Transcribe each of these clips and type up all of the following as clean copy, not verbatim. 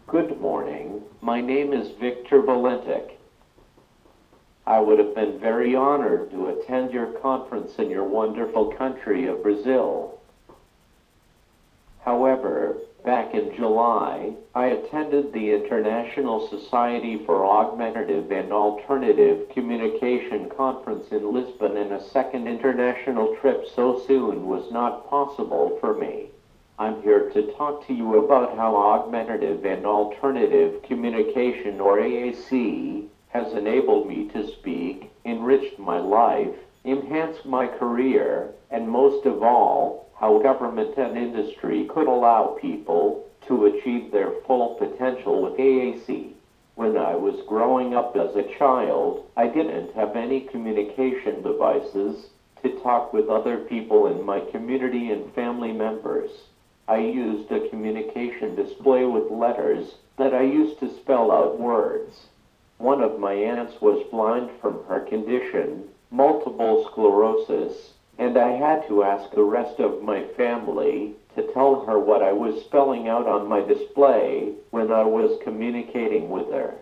Good morning, my name is Victor Valentic. I would have been very honored to attend your conference in your wonderful country of Brazil. However, back in July, I attended the International Society for Augmentative and Alternative Communication Conference in Lisbon, and a second international trip so soon was not possible for me. I'm here to talk to you about how Augmentative and Alternative Communication, or AAC, has enabled me to speak, enriched my life, enhanced my career, and most of all, how government and industry could allow people to achieve their full potential with AAC. When I was growing up as a child, I didn't have any communication devices to talk with other people in my community and family members. I used a communication display with letters that I used to spell out words. One of my aunts was blind from her condition, multiple sclerosis, and I had to ask the rest of my family to tell her what I was spelling out on my display when I was communicating with her.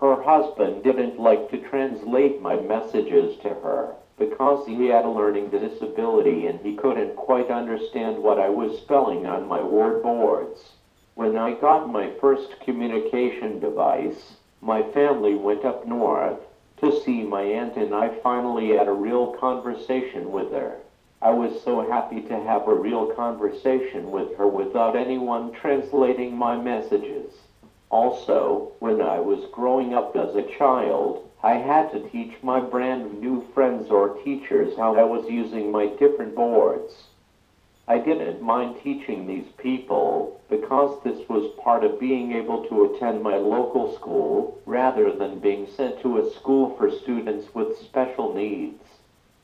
Her husband didn't like to translate my messages to her because he had a learning disability and he couldn't quite understand what I was spelling on my word boards. When I got my first communication device, my family went up north to see my aunt, and I finally had a real conversation with her. I was so happy to have a real conversation with her without anyone translating my messages. Also, when I was growing up as a child, I had to teach my brand new friends or teachers how I was using my different boards. I didn't mind teaching these people because this was part of being able to attend my local school rather than being sent to a school for students with special needs.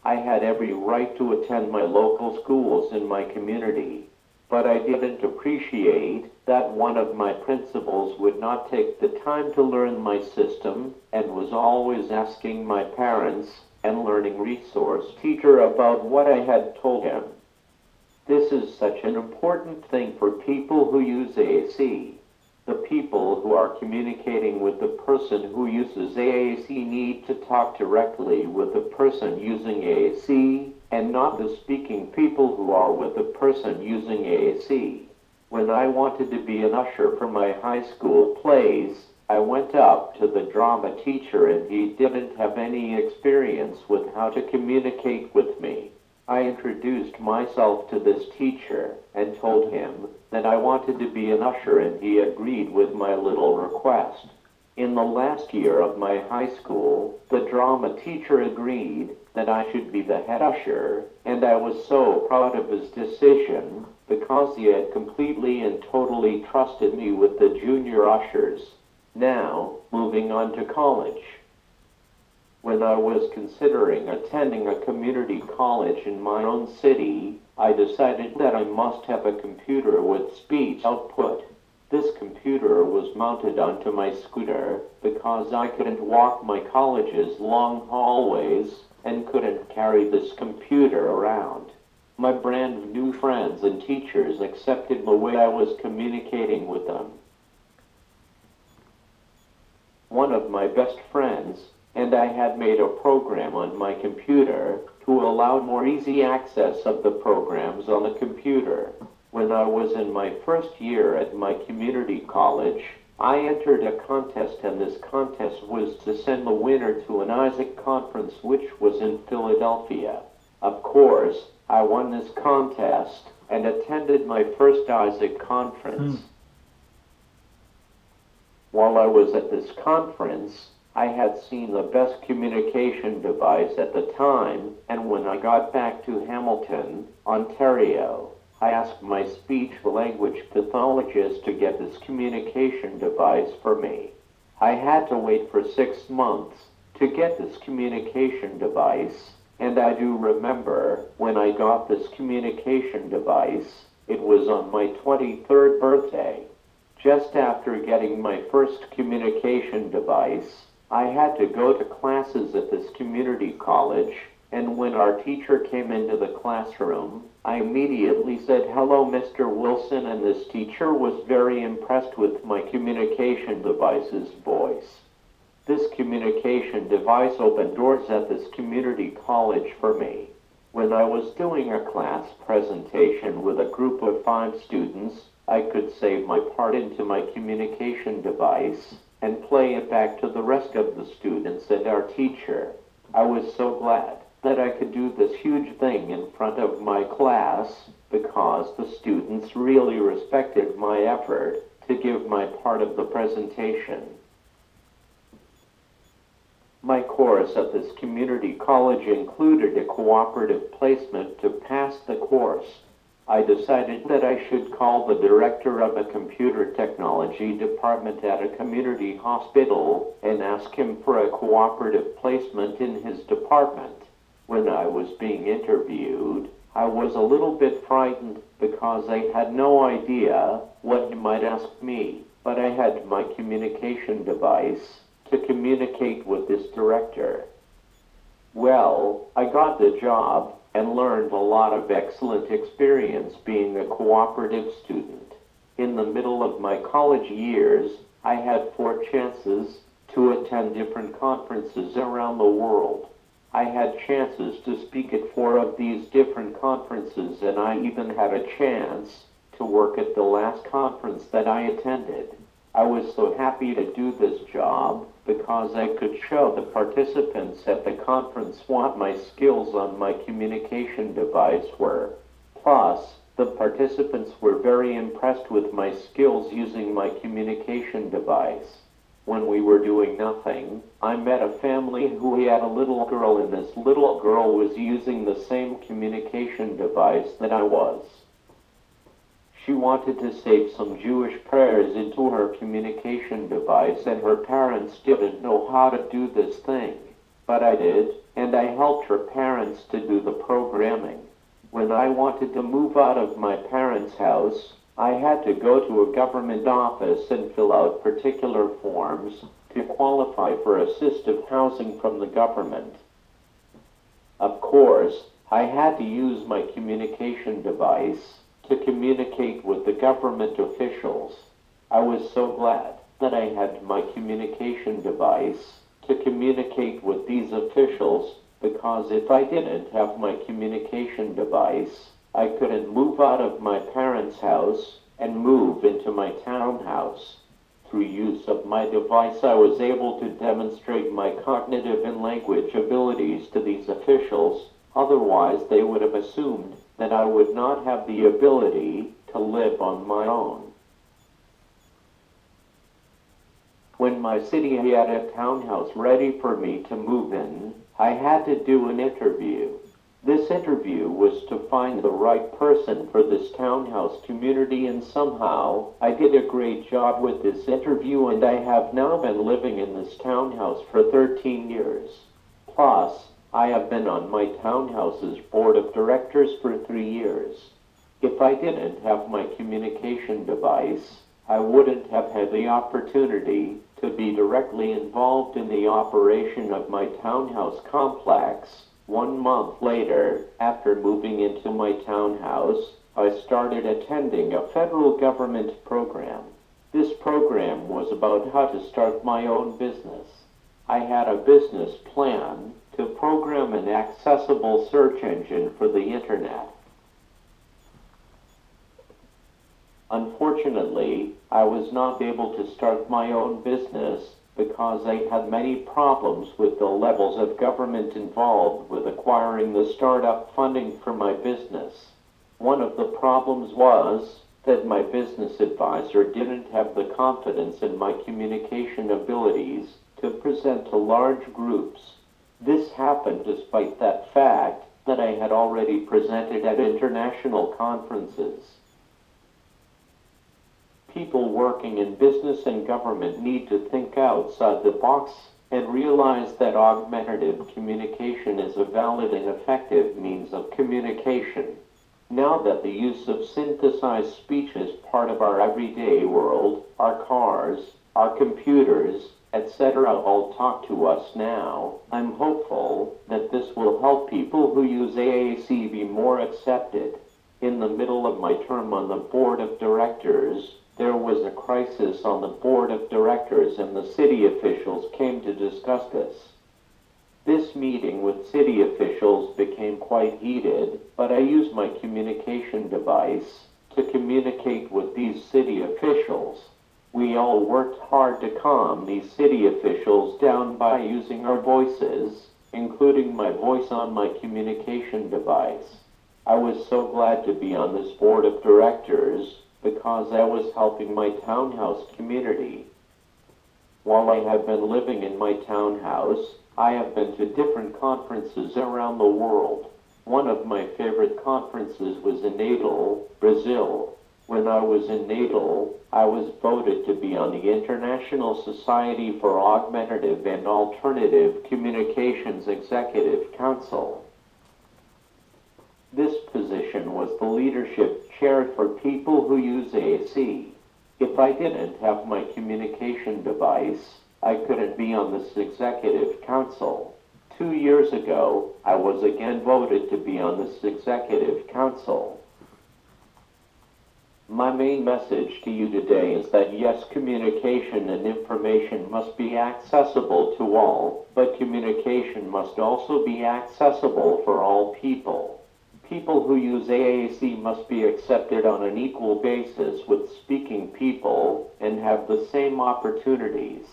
I had every right to attend my local schools in my community, but I didn't appreciate that one of my principals would not take the time to learn my system and was always asking my parents and learning resource teacher about what I had told him. This is such an important thing for people who use AAC. The people who are communicating with the person who uses AAC need to talk directly with the person using AAC and not the speaking people who are with the person using AAC. When I wanted to be an usher for my high school plays, I went up to the drama teacher and he didn't have any experience with how to communicate with me. I introduced myself to this teacher and told him that I wanted to be an usher, and he agreed with my little request. In the last year of my high school, the drama teacher agreed that I should be the head usher, and I was so proud of his decision because he had completely and totally trusted me with the junior ushers. Now, moving on to college. When I was considering attending a community college in my own city, I decided that I must have a computer with speech output. This computer was mounted onto my scooter because I couldn't walk my college's long hallways and couldn't carry this computer around. My brand new friends and teachers accepted the way I was communicating with them. One of my best friends and I had made a program on my computer to allow more easy access of the programs on the computer. When I was in my first year at my community college, I entered a contest, and this contest was to send the winner to an Isaac conference which was in Philadelphia. Of course, I won this contest and attended my first Isaac conference. While I was at this conference, I had seen the best communication device at the time, and when I got back to Hamilton, Ontario, I asked my speech-language pathologist to get this communication device for me. I had to wait for 6 months to get this communication device, and I do remember when I got this communication device, it was on my 23rd birthday. Just after getting my first communication device, I had to go to classes at this community college and when our teacher came into the classroom, I immediately said, "Hello, Mr. Wilson," and this teacher was very impressed with my communication device's voice. This communication device opened doors at this community college for me. When I was doing a class presentation with a group of 5 students, I could save my part into my communication device and play it back to the rest of the students and our teacher. I was so glad that I could do this huge thing in front of my class because the students really respected my effort to give my part of the presentation. My course at this community college included a cooperative placement to pass the course. I decided that I should call the director of a computer technology department at a community hospital and ask him for a cooperative placement in his department. When I was being interviewed, I was a little bit frightened because I had no idea what he might ask me, but I had my communication device to communicate with this director. Well, I got the job and learned a lot of excellent experience being a cooperative student. In the middle of my college years, I had 4 chances to attend different conferences around the world. I had chances to speak at 4 of these different conferences, and I even had a chance to work at the last conference that I attended. I was so happy to do this job because I could show the participants at the conference what my skills on my communication device were. Plus, the participants were very impressed with my skills using my communication device. When we were doing nothing, I met a family who had a little girl, and this little girl was using the same communication device that I was. She wanted to save some Jewish prayers into her communication device, and her parents didn't know how to do this thing. But I did, and I helped her parents to do the programming. When I wanted to move out of my parents' house, I had to go to a government office and fill out particular forms to qualify for assistive housing from the government. Of course, I had to use my communication device to communicate with the government officials. I was so glad that I had my communication device to communicate with these officials, because if I didn't have my communication device, I couldn't move out of my parents' house and move into my townhouse. Through use of my device, I was able to demonstrate my cognitive and language abilities to these officials. Otherwise, they would have assumed that I would not have the ability to live on my own. When my city had a townhouse ready for me to move in, I had to do an interview. This interview was to find the right person for this townhouse community, and somehow I did a great job with this interview, and I have now been living in this townhouse for 13 years. Plus, I have been on my townhouse's board of directors for 3 years. If I didn't have my communication device, I wouldn't have had the opportunity to be directly involved in the operation of my townhouse complex. 1 month later, after moving into my townhouse, I started attending a federal government program. This program was about how to start my own business. I had a business plan to program an accessible search engine for the internet. Unfortunately, I was not able to start my own business because I had many problems with the levels of government involved with acquiring the startup funding for my business. One of the problems was that my business advisor didn't have the confidence in my communication abilities to present to large groups. This happened despite that fact that I had already presented at international conferences. People working in business and government need to think outside the box and realize that augmentative communication is a valid and effective means of communication. Now that the use of synthesized speech is part of our everyday world, our cars, our computers, etc. all talk to us now. I'm hopeful that this will help people who use AAC be more accepted. In the middle of my term on the board of directors, there was a crisis on the board of directors and the city officials came to discuss this. This meeting with city officials became quite heated, but I used my communication device to communicate with these city officials. We all worked hard to calm these city officials down by using our voices, including my voice on my communication device. I was so glad to be on this board of directors because I was helping my townhouse community. While I have been living in my townhouse, I have been to different conferences around the world. One of my favorite conferences was in Natal, Brazil. When I was in Natal, I was voted to be on the International Society for Augmentative and Alternative Communications Executive Council. This position was the leadership chair for people who use AAC. If I didn't have my communication device, I couldn't be on this executive council. 2 years ago, I was again voted to be on this executive council. My main message to you today is that yes, communication and information must be accessible to all, but communication must also be accessible for all people. People who use AAC must be accepted on an equal basis with speaking people and have the same opportunities.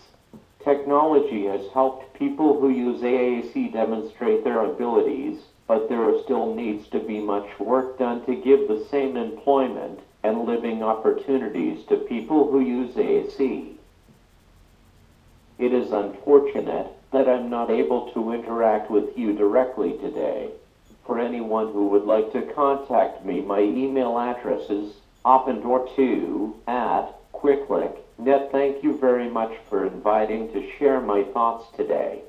Technology has helped people who use AAC demonstrate their abilities, but there still needs to be much work done to give the same employment and living opportunities to people who use AAC. It is unfortunate that I'm not able to interact with you directly today. For anyone who would like to contact me, my email address is opendoor2@quicklick.net. Thank you very much for inviting to share my thoughts today.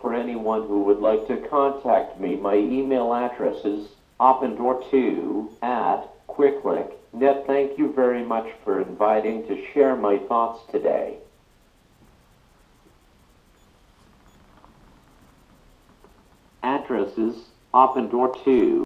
For anyone who would like to contact me, my email address is opendoor2@quicklick.net. Thank you very much for inviting to share my thoughts today. Address is opendoor2